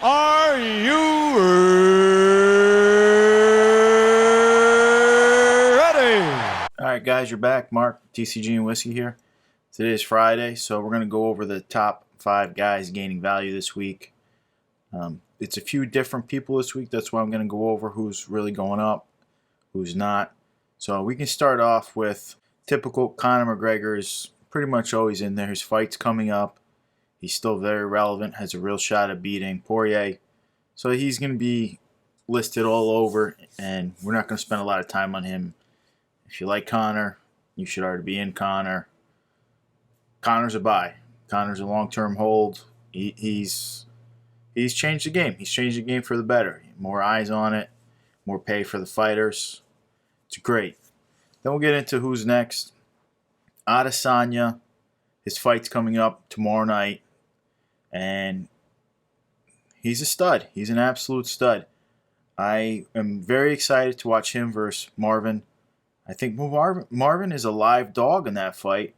Are you ready? All right, guys, you're back. Mark, TCG&Whiskey here. Today is Friday, so we're going to go over the top 5 guys gaining value this week. It's a few different people this week. That's why I'm going to go over who's really going up, who's not. So we can start off with typical Conor McGregor is pretty much always in there. His fight's coming up. He's still very relevant, has a real shot at beating Poirier. So he's going to be listed all over, and we're not going to spend a lot of time on him. If you like Conor, you should already be in Conor. Conor's a buy. Conor's a long-term hold. He's changed the game. He's changed the game for the better. More eyes on it, more pay for the fighters. It's great. Then we'll get into who's next. Adesanya. His fight's coming up tomorrow night, and he's a stud. He's an absolute stud. I am very excited to watch him versus Marvin. I think Marvin is a live dog in that fight,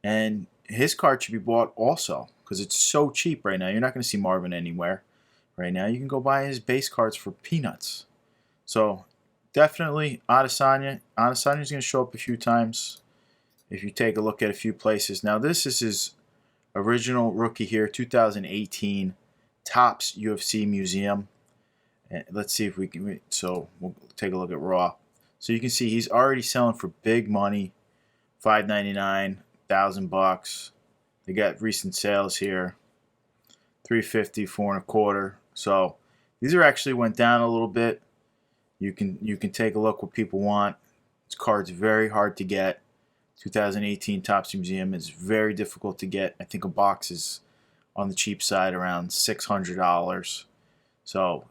and his card should be bought also because it's so cheap right now. You're not going to see Marvin anywhere right now. You can go buy his base cards for peanuts. So definitely Adesanya. Adesanya's going to show up a few times if you take a look at a few places. Now this is his original rookie here, 2018 Topps UFC Museum. And let's see if we can. So we'll take a look at Raw. So you can see he's already selling for big money, $5.99, $1,000. They got recent sales here, $3.50, $4.25. So these are actually went down a little bit. You can take a look what people want. This card's very hard to get. 2018 Topps Museum is very difficult to get. I think a box is on the cheap side around $600. So,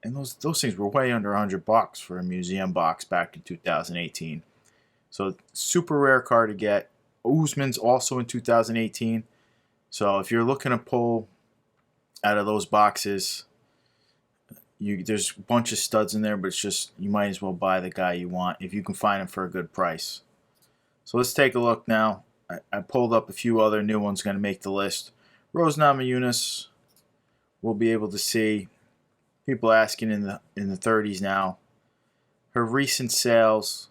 and those things were way under $100 for a museum box back in 2018. So super rare card to get. Usman's also in 2018. So if you're looking to pull out of those boxes, there's a bunch of studs in there, but it's just you might as well buy the guy you want if you can find him for a good price. So let's take a look now. I pulled up a few other new ones going to make the list. Rose Namajunas, we'll be able to see people asking in the 30s now. Her recent sales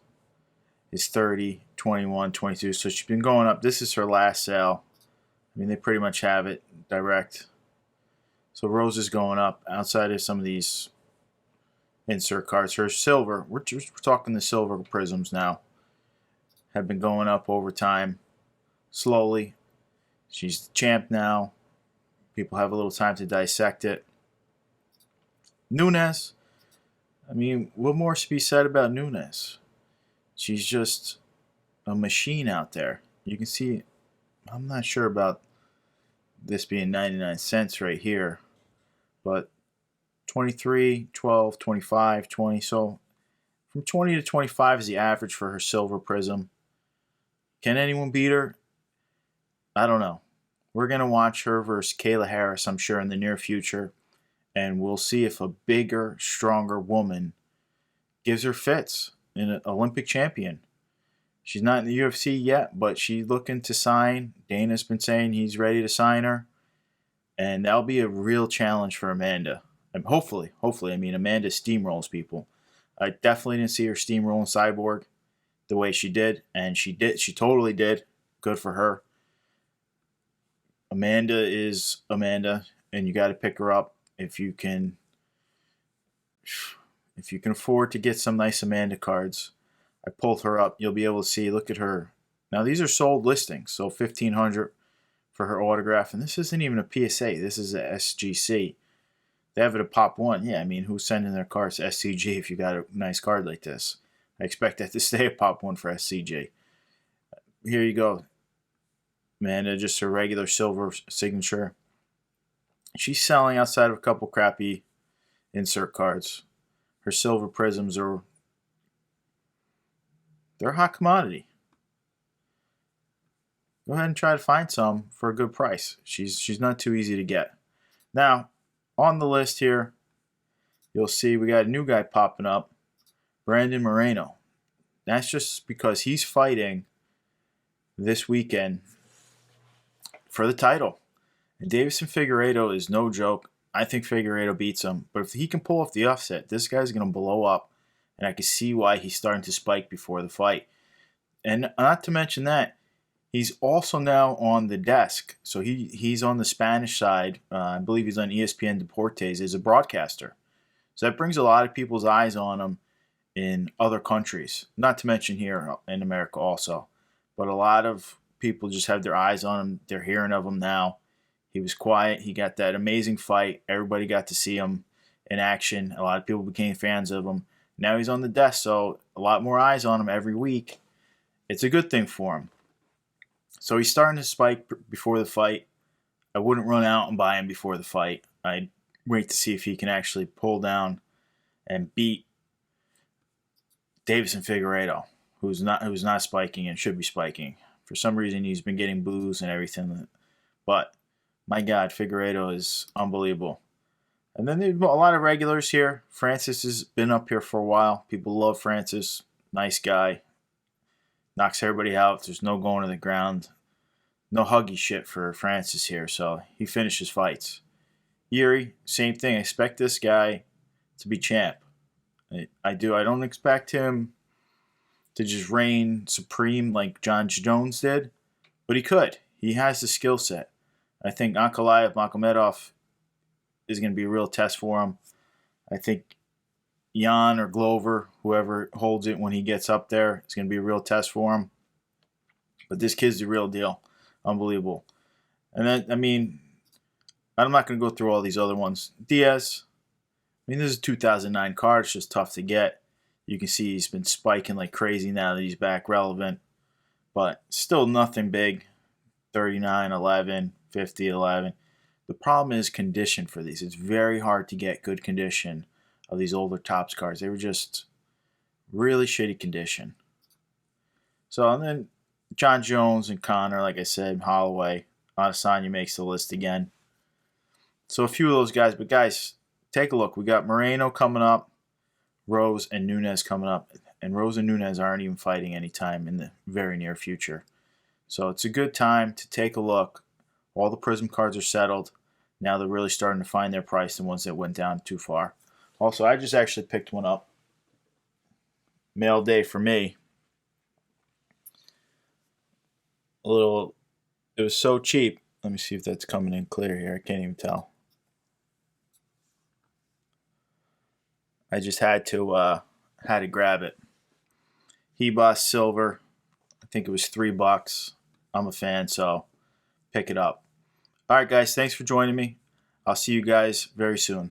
is 30, 21, 22. So she's been going up. This is her last sale. I mean, they pretty much have it direct. So Rose is going up outside of some of these insert cards. Her silver, we're talking the silver prisms now, have been going up over time, slowly. She's the champ now. People have a little time to dissect it. Nunes, I mean, what more to be said about Nunes? She's just a machine out there. You can see, I'm not sure about this being 99 cents right here, but 23, 12, 25, 20. So from 20 to 25 is the average for her silver prism. Can anyone beat her? I don't know. We're going to watch her versus Kayla Harris, I'm sure, in the near future. And we'll see if a bigger, stronger woman gives her fits in an Olympic champion. She's not in the UFC yet, but she's looking to sign. Dana's been saying he's ready to sign her. And that'll be a real challenge for Amanda. And hopefully. I mean, Amanda steamrolls people. I definitely didn't see her steamrolling Cyborg the way she did, and she totally did. Good for her. Amanda is Amanda, and you got to pick her up if you can afford to get some nice Amanda cards. I pulled her up. You'll be able to see. Look at her. Now these are sold listings, so $1,500 for her autograph, and this isn't even a PSA. This is a SGC. They have it at Pop 1. Yeah, I mean, who's sending their cards to SCG if you got a nice card like this? I expect that to stay at Pop 1 for SCG. Here you go. Amanda, just her regular silver signature. She's selling outside of a couple crappy insert cards. Her silver prisms they're a hot commodity. Go ahead and try to find some for a good price. She's not too easy to get. Now, on the list here, you'll see we got a new guy popping up. Brandon Moreno. That's just because he's fighting this weekend for the title. And Davison Figueiredo is no joke. I think Figueiredo beats him. But if he can pull off the upset, this guy's going to blow up. And I can see why he's starting to spike before the fight. And not to mention that, he's also now on the desk. So he's on the Spanish side. I believe he's on ESPN Deportes as a broadcaster. So that brings a lot of people's eyes on him in other countries. Not to mention here in America also. But a lot of people just have their eyes on him. They're hearing of him now. He was quiet. He got that amazing fight. Everybody got to see him in action. A lot of people became fans of him. Now he's on the desk, so a lot more eyes on him every week. It's a good thing for him. So he's starting to spike before the fight. I wouldn't run out and buy him before the fight. I'd wait to see if he can actually pull down and beat Davison Figueiredo, who's not spiking and should be spiking. For some reason, he's been getting boos and everything. But, my God, Figueiredo is unbelievable. And then there's a lot of regulars here. Francis has been up here for a while. People love Francis. Nice guy. Knocks everybody out. There's no going to the ground. No huggy shit for Francis here. So he finishes fights. Yuri, same thing. I expect this guy to be champ. I do. I don't expect him to just reign supreme like John Jones did. But he could. He has the skill set. I think Ankalaev Magomedov is going to be a real test for him. I think Jan or Glover, whoever holds it when he gets up there, is going to be a real test for him. But this kid's the real deal. Unbelievable. And then, I'm not going to go through all these other ones. Diaz, this is a 2009 card. It's just tough to get. You can see he's been spiking like crazy now that he's back relevant. But still nothing big. 39-11, 50-11. The problem is condition for these. It's very hard to get good condition of these older Topps cards. They were just really shitty condition. So, and then John Jones and Connor, like I said, Holloway. Adesanya makes the list again. So a few of those guys. But guys, take a look. We got Moreno coming up. Rose and Nunes coming up. And Rose and Nunes aren't even fighting anytime in the very near future. So it's a good time to take a look. All the Prism cards are settled. Now they're really starting to find their price, the ones that went down too far. Also, I just actually picked one up. Mail day for me. It was so cheap. Let me see if that's coming in clear here. I can't even tell. I just had to grab it. Hebos Silver. I think it was $3. I'm a fan, so pick it up. All right, guys, thanks for joining me. I'll see you guys very soon.